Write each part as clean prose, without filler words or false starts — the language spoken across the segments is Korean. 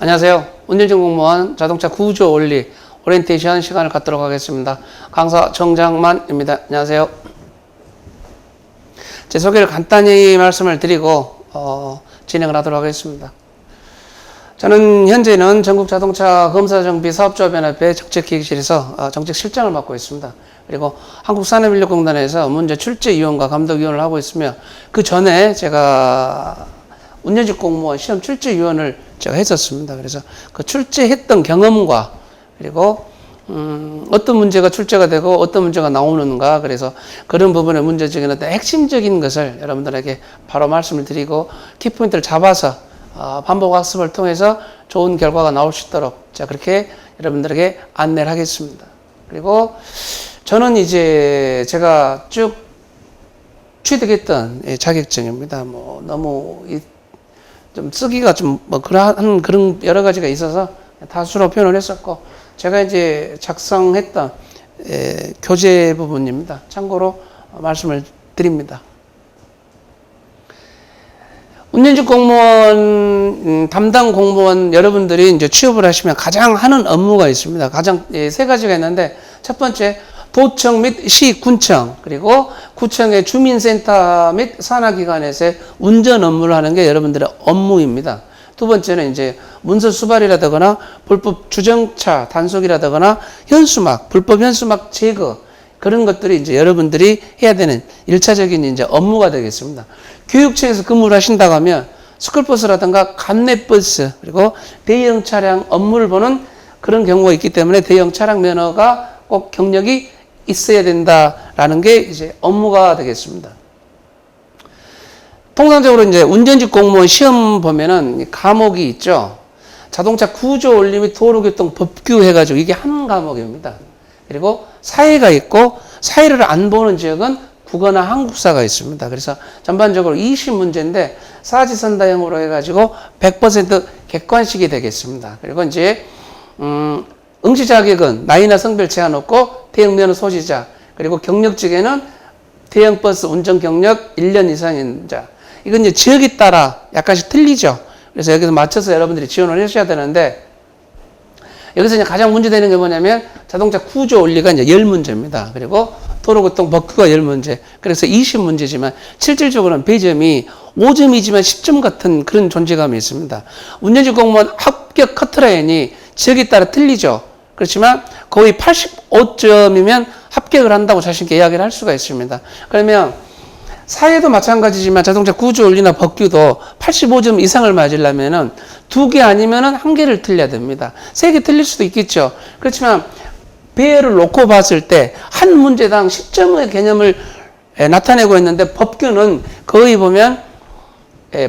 안녕하세요. 운전직 공무원 자동차 구조 원리 오리엔테이션 시간을 갖도록 하겠습니다. 강사 정장만입니다. 안녕하세요. 제 소개를 간단히 말씀을 드리고 진행을 하도록 하겠습니다. 저는 현재는 전국자동차검사정비사업조합연합회 정책기획실에서 정책실장을 맡고 있습니다. 그리고 한국산업인력공단에서 문제 출제위원과 감독위원을 하고 있으며 그 전에 제가 운전직 공무원 시험 출제위원을 제가 했었습니다. 그래서 그 출제했던 경험과 그리고 어떤 문제가 출제가 되고 어떤 문제가 나오는가, 그래서 그런 부분의 문제적인 어떤 핵심적인 것을 여러분들에게 바로 말씀을 드리고 키포인트를 잡아서 반복 학습을 통해서 좋은 결과가 나올 수 있도록 제가 그렇게 여러분들에게 안내를 하겠습니다. 그리고 저는 이제 제가 쭉 취득했던 자격증입니다. 너무 좀 쓰기가 좀 그런 여러 가지가 있어서 다수로 표현을 했었고, 제가 이제 작성했던 교재 부분입니다. 참고로 말씀을 드립니다. 운전직 공무원, 담당 공무원 여러분들이 이제 취업을 하시면 가장 하는 업무가 있습니다. 가장 세 가지가 있는데, 첫 번째, 도청 및 시, 군청, 그리고 구청의 주민센터 및 산하기관에서의 운전 업무를 하는 게 여러분들의 업무입니다. 두 번째는 이제 문서 수발이라거나 불법 주정차 단속이라거나 현수막, 불법 현수막 제거, 그런 것들이 이제 여러분들이 해야 되는 1차적인 이제 업무가 되겠습니다. 교육청에서 근무를 하신다고 하면 스쿨버스라든가 감내버스, 그리고 대형 차량 업무를 보는 그런 경우가 있기 때문에 대형 차량 면허가 꼭 경력이 있어야 된다라는 게 이제 업무가 되겠습니다. 통상적으로 이제 운전직 공무원 시험 보면은 과목이 있죠. 자동차 구조 원리 및 도로교통 법규 해가지고 이게 한 과목입니다. 그리고 사회가 있고, 사회를 안 보는 지역은 국어나 한국사가 있습니다. 그래서 전반적으로 20문제인데 사지선다형으로 해가지고 100% 객관식이 되겠습니다. 그리고 이제 응시 자격은 나이나 성별 제한 없고 대형 면허 소지자, 그리고 경력직에는 대형 버스 운전 경력 1년 이상인 자. 이건 이제 지역에 따라 약간씩 틀리죠. 그래서 여기서 맞춰서 여러분들이 지원을 하셔야 되는데, 여기서 이제 가장 문제되는 게 뭐냐면 자동차 구조 원리가 이제 10문제입니다. 그리고 도로교통 법규가 10문제. 그래서 20문제지만 실질적으로는 배점이 5점이지만 10점 같은 그런 존재감이 있습니다. 운전직 공무원 합격 커트라인이 지역에 따라 틀리죠. 그렇지만 거의 85점이면 합격을 한다고 자신있게 이야기를 할 수가 있습니다. 그러면 사회도 마찬가지지만 자동차 구조 원리나 법규도 85점 이상을 맞으려면은 2개 아니면은 1개를 틀려야 됩니다. 3개 틀릴 수도 있겠죠. 그렇지만 배열을 놓고 봤을 때 한 문제당 10점의 개념을 나타내고 있는데, 법규는 거의 보면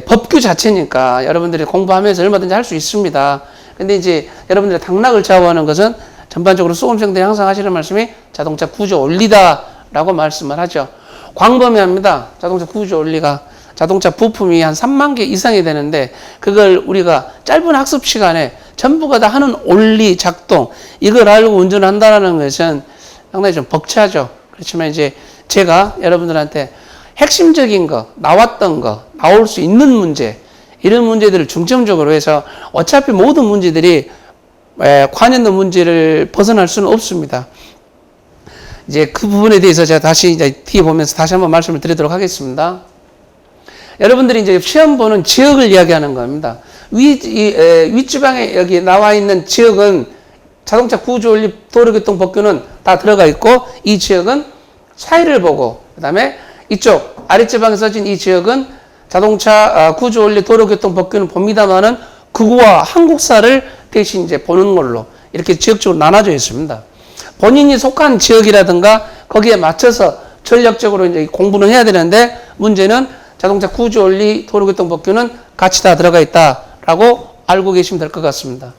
법규 자체니까 여러분들이 공부하면서 얼마든지 할 수 있습니다. 근데 이제 여러분들의 당락을 좌우하는 것은 전반적으로 수험생들이 항상 하시는 말씀이 자동차 구조 원리다라고 말씀을 하죠. 광범위합니다. 자동차 구조 원리가. 자동차 부품이 한 3만 개 이상이 되는데, 그걸 우리가 짧은 학습 시간에 전부가 다 하는 원리 작동, 이걸 알고 운전을 한다는 것은 상당히 좀 벅차죠. 그렇지만 이제 제가 여러분들한테 핵심적인 거, 나왔던 거, 나올 수 있는 문제, 이런 문제들을 중점적으로 해서 어차피 모든 문제들이 관련된 문제를 벗어날 수는 없습니다. 이제 그 부분에 대해서 제가 다시 이제 뒤에 보면서 다시 한번 말씀을 드리도록 하겠습니다. 여러분들이 이제 시험 보는 지역을 이야기하는 겁니다. 윗지방에 여기 나와 있는 지역은 자동차 구조 원리 도로교통 법규는 다 들어가 있고, 이 지역은 사회를 보고, 그 다음에 이쪽 아랫지방에 써진 이 지역은 자동차 구조 원리 도로교통 법규는 봅니다만은 국어와 한국사를 대신 이제 보는 걸로 이렇게 지역적으로 나눠져 있습니다. 본인이 속한 지역이라든가 거기에 맞춰서 전략적으로 이제 공부는 해야 되는데, 문제는 자동차 구조 원리 도로교통 법규는 같이 다 들어가 있다라고 알고 계시면 될 것 같습니다.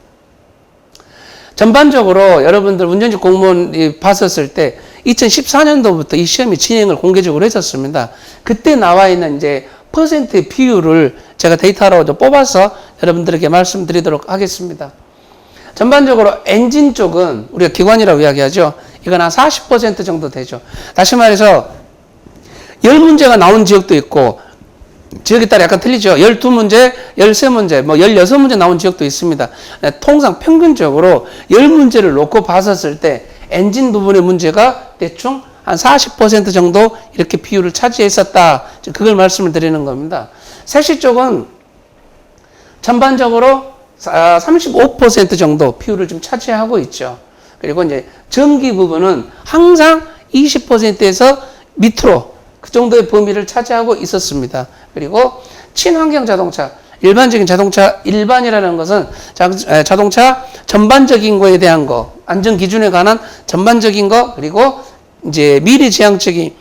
전반적으로 여러분들 운전직 공무원이 봤었을 때 2014년도부터 이 시험이 진행을 공개적으로 했었습니다. 그때 나와 있는 이제 퍼센트의 비율을 제가 데이터로 뽑아서 여러분들에게 말씀드리도록 하겠습니다. 전반적으로 엔진 쪽은 우리가 기관이라고 이야기하죠. 이건 한 40% 정도 되죠. 다시 말해서 10문제가 나온 지역도 있고 지역에 따라 약간 틀리죠. 12문제, 13문제, 뭐 16문제 나온 지역도 있습니다. 통상 평균적으로 10문제를 놓고 봤었을 때 엔진 부분의 문제가 대충 한 40% 정도 이렇게 비율을 차지했었다. 그걸 말씀을 드리는 겁니다. 세시 쪽은 전반적으로 35% 정도 비율을 좀 차지하고 있죠. 그리고 이제 전기 부분은 항상 20%에서 밑으로 그 정도의 범위를 차지하고 있었습니다. 그리고 친환경 자동차, 일반적인 자동차, 일반이라는 것은 자동차 전반적인 거에 대한 거, 안전 기준에 관한 전반적인 거, 그리고 이제 미래지향적인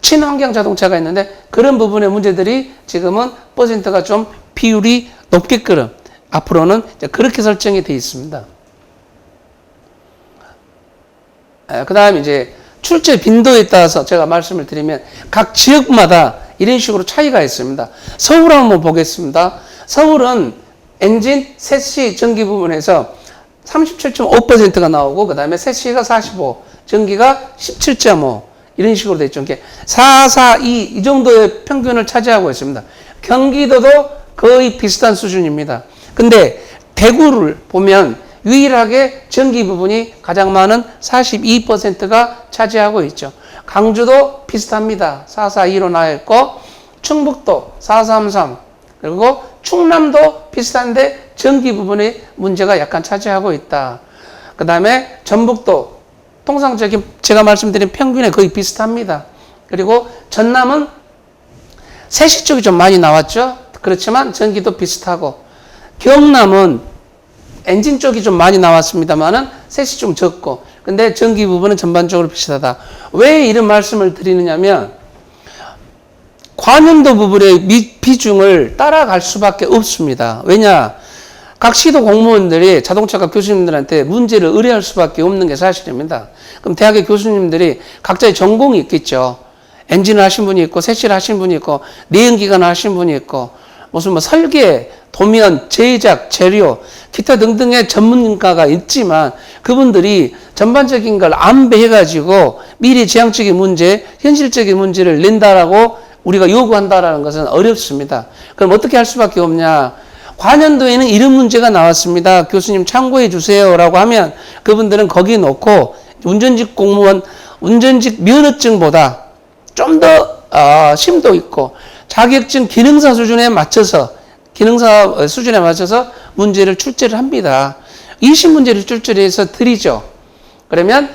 친환경 자동차가 있는데 그런 부분의 문제들이 지금은 퍼센트가 좀 비율이 높게끔 앞으로는 그렇게 설정이 되어 있습니다. 그 다음에 이제 출제 빈도에 따라서 제가 말씀을 드리면 각 지역마다 이런 식으로 차이가 있습니다. 서울 한번 보겠습니다. 서울은 엔진 세시 전기 부분에서 37.5%가 나오고 그 다음에 세시가 45, 전기가 17.5 이런 식으로 되어 있죠. 4, 4, 2 이 정도의 평균을 차지하고 있습니다. 경기도도 거의 비슷한 수준입니다. 근데 대구를 보면 유일하게 전기 부분이 가장 많은 42%가 차지하고 있죠. 강주도 비슷합니다. 442로 나와 있고 충북도 433 그리고 충남도 비슷한데 전기 부분의 문제가 약간 차지하고 있다. 그 다음에 전북도 통상적인 제가 말씀드린 평균에 거의 비슷합니다. 그리고 전남은 세시 쪽이 좀 많이 나왔죠. 그렇지만 전기도 비슷하고 경남은 엔진 쪽이 좀 많이 나왔습니다만은 셋이 좀 적고 근데 전기 부분은 전반적으로 비슷하다. 왜 이런 말씀을 드리느냐면 관연도 부분의 비중을 따라갈 수밖에 없습니다. 왜냐? 각 시도 공무원들이 자동차과 교수님들한테 문제를 의뢰할 수밖에 없는 게 사실입니다. 그럼 대학의 교수님들이 각자의 전공이 있겠죠. 엔진을 하신 분이 있고 세시를 하신 분이 있고 내연기관을 하신 분이 있고 무슨 뭐 설계, 도면, 제작, 재료, 기타 등등의 전문가가 있지만 그분들이 전반적인 걸 안배해가지고 미래지향적인 문제, 현실적인 문제를 낸다라고 우리가 요구한다라는 것은 어렵습니다. 그럼 어떻게 할 수밖에 없냐? 관연도에는 이런 문제가 나왔습니다. 교수님 참고해 주세요라고 하면 그분들은 거기 놓고 운전직 공무원, 운전직 면허증보다 좀 더 심도 있고 자격증 기능사 수준에 맞춰서 문제를 출제를 합니다. 20문제를 출제해서 드리죠. 그러면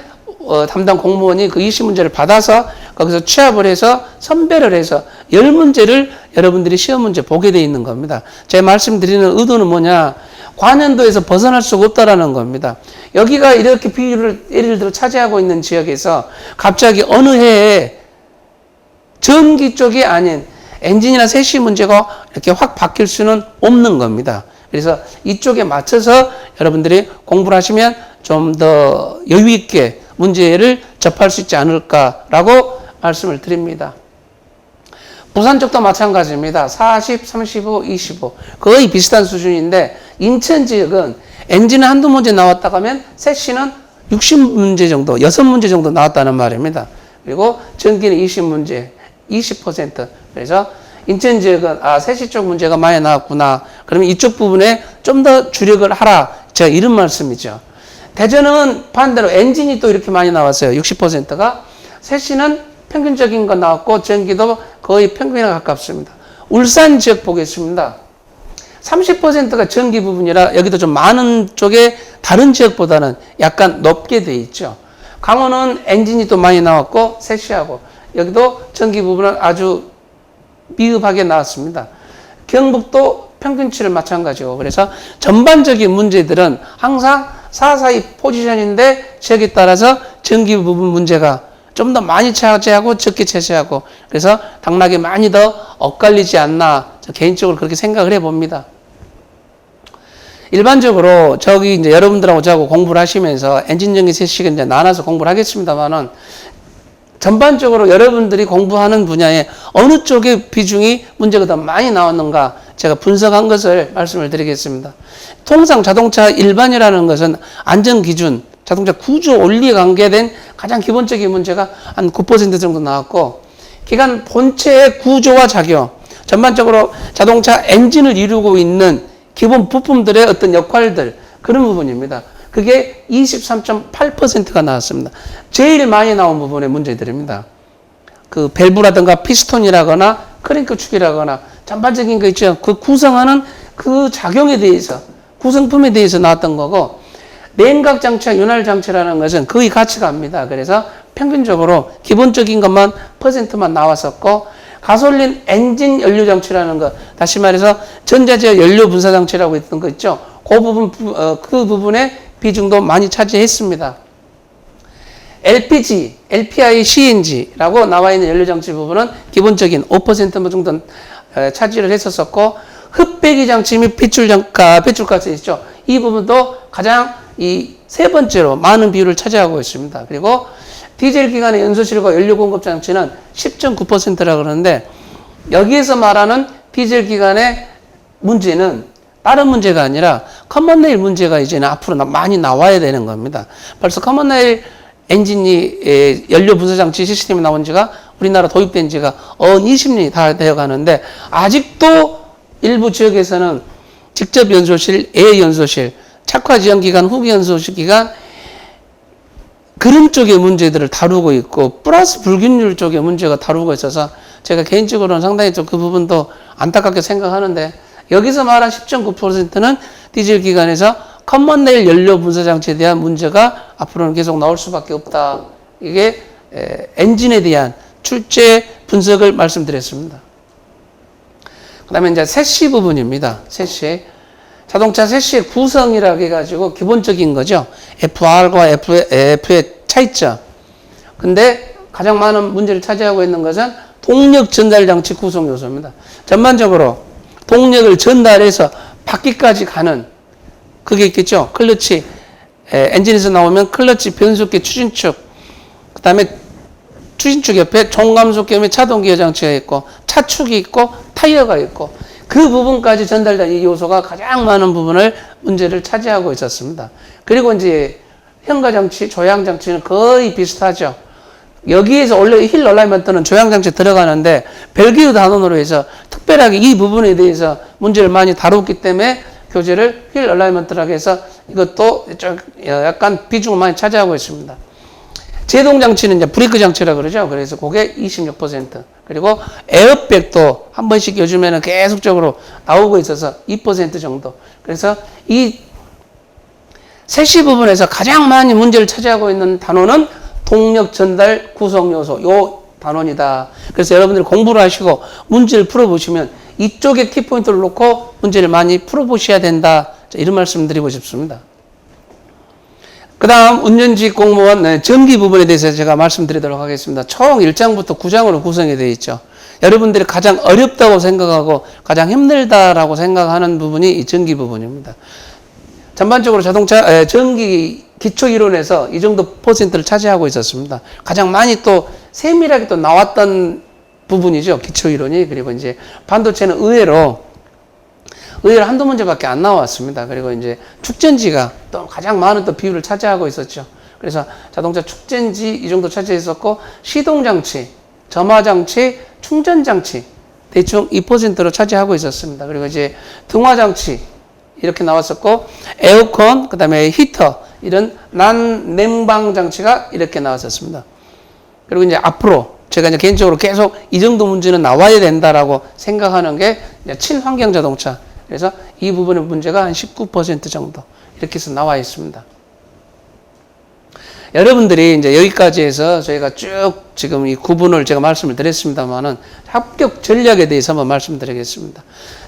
담당 공무원이 그 20문제를 받아서 거기서 취합을 해서 선별을 해서 10문제를 여러분들이 시험 문제 보게 돼 있는 겁니다. 제가 말씀드리는 의도는 뭐냐? 관연도에서 벗어날 수가 없다라는 겁니다. 여기가 이렇게 비율을 예를 들어 차지하고 있는 지역에서 갑자기 어느 해에 전기 쪽이 아닌 엔진이나 세시 문제가 이렇게 확 바뀔 수는 없는 겁니다. 그래서 이쪽에 맞춰서 여러분들이 공부를 하시면 좀 더 여유 있게 문제를 접할 수 있지 않을까라고 말씀을 드립니다. 부산 쪽도 마찬가지입니다. 40, 35, 25 거의 비슷한 수준인데 인천 지역은 엔진은 한두 문제 나왔다고 하면 세시는 60문제 정도, 6문제 정도 나왔다는 말입니다. 그리고 전기는 20문제, 20%. 그래서 인천 지역은 세시 쪽 문제가 많이 나왔구나. 그러면 이쪽 부분에 좀 더 주력을 하라. 제가 이런 말씀이죠. 대전은 반대로 엔진이 또 이렇게 많이 나왔어요. 60%가. 세시는 평균적인 거 나왔고 전기도 거의 평균에 가깝습니다. 울산 지역 보겠습니다. 30%가 전기 부분이라 여기도 좀 많은 쪽에 다른 지역보다는 약간 높게 돼 있죠. 강원은 엔진이 또 많이 나왔고 세시하고 여기도 전기 부분은 아주 미흡하게 나왔습니다. 경북도 평균치를 마찬가지고 그래서 전반적인 문제들은 항상 442 포지션인데 지역에 따라서 전기 부분 문제가 좀 더 많이 차지하고 적게 차지하고 그래서 당락이 많이 더 엇갈리지 않나 개인적으로 그렇게 생각을 해봅니다. 일반적으로 저기 이제 여러분들하고 저하고 공부를 하시면서 엔진 전기 세시가 이제 나눠서 공부를 하겠습니다만은 전반적으로 여러분들이 공부하는 분야에 어느 쪽의 비중이 문제가 더 많이 나왔는가 제가 분석한 것을 말씀을 드리겠습니다. 통상 자동차 일반이라는 것은 안전기준, 자동차 구조 원리에 관계된 가장 기본적인 문제가 한 9% 정도 나왔고 기관 본체의 구조와 작용, 전반적으로 자동차 엔진을 이루고 있는 기본 부품들의 어떤 역할들, 그런 부분입니다. 그게 23.8%가 나왔습니다. 제일 많이 나온 부분의 문제들입니다. 그 밸브라든가 피스톤이라거나 크랭크 축이라거나 전반적인 거 있죠. 그 구성하는 그 작용에 대해서, 구성품에 대해서 나왔던 거고, 냉각 장치와 윤활 장치라는 것은 거의 같이 갑니다. 그래서 평균적으로 기본적인 것만 퍼센트만 나왔었고, 가솔린 엔진 연료 장치라는 것, 다시 말해서 전자제어 연료 분사 장치라고 했던 거 있죠. 그 부분, 그 부분의 비중도 많이 차지했습니다. LPG, LPI, CNG라고 나와 있는 연료 장치 부분은 기본적인 5% 정도 차지를 했었었고, 흡배기 장치 및 배출가스 있죠. 이 부분도 가장 이 세 번째로 많은 비율을 차지하고 있습니다. 그리고 디젤 기관의 연소실과 연료 공급 장치는 10.9%라고 그러는데, 여기에서 말하는 디젤 기관의 문제는 다른 문제가 아니라 커먼레일 문제가 이제는 앞으로 많이 나와야 되는 겁니다. 벌써 커먼레일 엔진이 연료 분사 장치 시스템이 나온 지가, 우리나라 도입된 지가 20년이 다 되어 가는데, 아직도 일부 지역에서는 직접 연소실, 애 연소실, 착화 지연 기간, 후기 연소실 기간, 그런 쪽의 문제들을 다루고 있고, 플러스 불균율 쪽의 문제가 다루고 있어서 제가 개인적으로는 상당히 좀 그 부분도 안타깝게 생각하는데, 여기서 말한 10.9%는 디젤 기관에서 커먼레일 연료 분사 장치에 대한 문제가 앞으로는 계속 나올 수밖에 없다. 이게 엔진에 대한 출제 분석을 말씀드렸습니다. 그 다음에 이제 세시 부분입니다. 세시. 자동차 세시의 구성이라고 해가지고 기본적인 거죠. FR과 F의 차이점. 근데 가장 많은 문제를 차지하고 있는 것은 동력 전달 장치 구성 요소입니다. 전반적으로 동력을 전달해서 바퀴까지 가는, 그게 있겠죠. 클러치, 엔진에서 나오면 클러치, 변속기, 추진축, 그 다음에 추진축 옆에 종감속기 및 차동기어 장치가 있고, 차축이 있고, 타이어가 있고, 그 부분까지 전달된 이 요소가 가장 많은 부분을 문제를 차지하고 있었습니다. 그리고 이제 현가장치, 조향장치는 거의 비슷하죠. 여기에서 원래 힐 얼라이먼트는 조향장치 들어가는데, 벨기우 단원으로 해서 특별하게 이 부분에 대해서 문제를 많이 다뤘기 때문에 교재를 힐 얼라이먼트라고 해서 이것도 약간 비중을 많이 차지하고 있습니다. 제동장치는 이제 브레이크 장치라고 그러죠. 그래서 그게 26%. 그리고 에어백도 한 번씩 요즘에는 계속적으로 나오고 있어서 2% 정도. 그래서 이 세시 부분에서 가장 많이 문제를 차지하고 있는 단원은 동력 전달 구성 요소, 요 단원이다. 그래서 여러분들이 공부를 하시고 문제를 풀어보시면 이쪽에 키포인트를 놓고 문제를 많이 풀어보셔야 된다. 이런 말씀 드리고 싶습니다. 그 다음 운전직 공무원 정기 부분에 대해서 제가 말씀드리도록 하겠습니다. 총 1장부터 9장으로 구성이 되어 있죠. 여러분들이 가장 어렵다고 생각하고 가장 힘들다라고 생각하는 부분이 이 정기 부분입니다. 전반적으로 자동차 전기 기초이론에서 이 정도 퍼센트를 차지하고 있었습니다. 가장 많이 또 세밀하게 또 나왔던 부분이죠. 기초이론이. 그리고 이제 반도체는 의외로 한두 문제밖에 안 나왔습니다. 그리고 이제 축전지가 또 가장 많은 또 비율을 차지하고 있었죠. 그래서 자동차 축전지 이 정도 차지했었고, 시동장치, 점화장치, 충전장치 대충 2%로 차지하고 있었습니다. 그리고 이제 등화장치 이렇게 나왔었고, 에어컨, 그 다음에 히터, 이런 난냉방 장치가 이렇게 나왔었습니다. 그리고 이제 앞으로 제가 이제 개인적으로 계속 이 정도 문제는 나와야 된다라고 생각하는 게 친환경 자동차. 그래서 이 부분의 문제가 한 19% 정도 이렇게 해서 나와 있습니다. 여러분들이 이제 여기까지 해서 저희가 쭉 지금 이 구분을 제가 말씀을 드렸습니다만은 합격 전략에 대해서 한번 말씀드리겠습니다.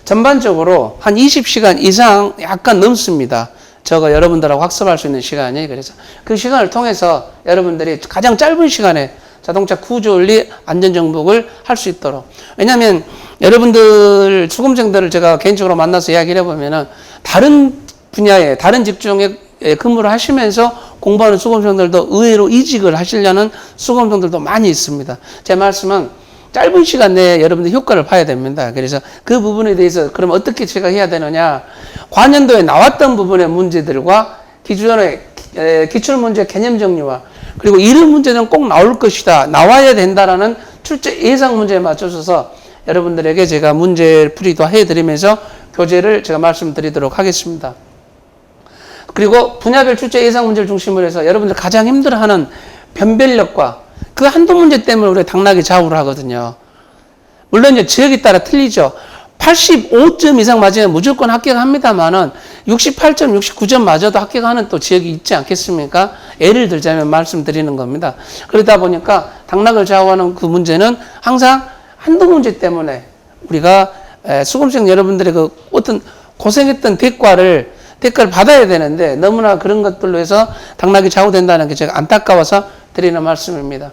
전반적으로 한 20시간 이상 약간 넘습니다. 저가 여러분들하고 학습할 수 있는 시간이. 그래서 그 시간을 통해서 여러분들이 가장 짧은 시간에 자동차 구조 원리 안전 정복을 할 수 있도록. 왜냐하면 여러분들 수험생들을 제가 개인적으로 만나서 이야기를 해보면은 다른 분야에 다른 직종에 근무를 하시면서 공부하는 수험생들도 의외로 이직을 하시려는 수험생들도 많이 있습니다. 제 말씀은 짧은 시간 내에 여러분들 효과를 봐야 됩니다. 그래서 그 부분에 대해서 그럼 어떻게 제가 해야 되느냐. 관연도에 나왔던 부분의 문제들과 기존의 기출문제 개념 정리와 그리고 이런 문제는 꼭 나올 것이다. 나와야 된다라는 출제 예상 문제에 맞춰서 여러분들에게 제가 문제 풀이도 해드리면서 교재를 제가 말씀드리도록 하겠습니다. 그리고 분야별 출제 예상 문제를 중심으로 해서 여러분들 가장 힘들어하는 변별력과 그 한두 문제 때문에 우리가 당락이 좌우를 하거든요. 물론 이제 지역에 따라 틀리죠. 85점 이상 맞으면 무조건 합격합니다만은 68점, 69점 맞아도 합격하는 또 지역이 있지 않겠습니까? 예를 들자면 말씀드리는 겁니다. 그러다 보니까 당락을 좌우하는 그 문제는 항상 한두 문제 때문에 우리가 수험생 여러분들의 그 어떤 고생했던 대가를 받아야 되는데 너무나 그런 것들로 해서 당락이 좌우된다는 게 제가 안타까워서 드리는 말씀입니다.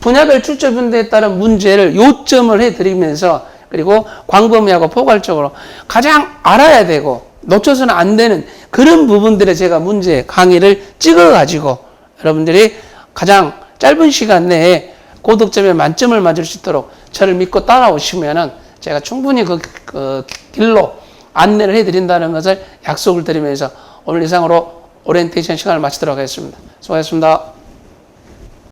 분야별 출제 분야에 따른 문제를 요점을 해드리면서 그리고 광범위하고 포괄적으로 가장 알아야 되고 놓쳐서는 안 되는 그런 부분들에 제가 문제 강의를 찍어가지고 여러분들이 가장 짧은 시간 내에 고득점에 만점을 맞을 수 있도록 저를 믿고 따라오시면은 제가 충분히 그 길로 안내를 해드린다는 것을 약속을 드리면서 오늘 이상으로 오리엔테이션 시간을 마치도록 하겠습니다. 수고하셨습니다.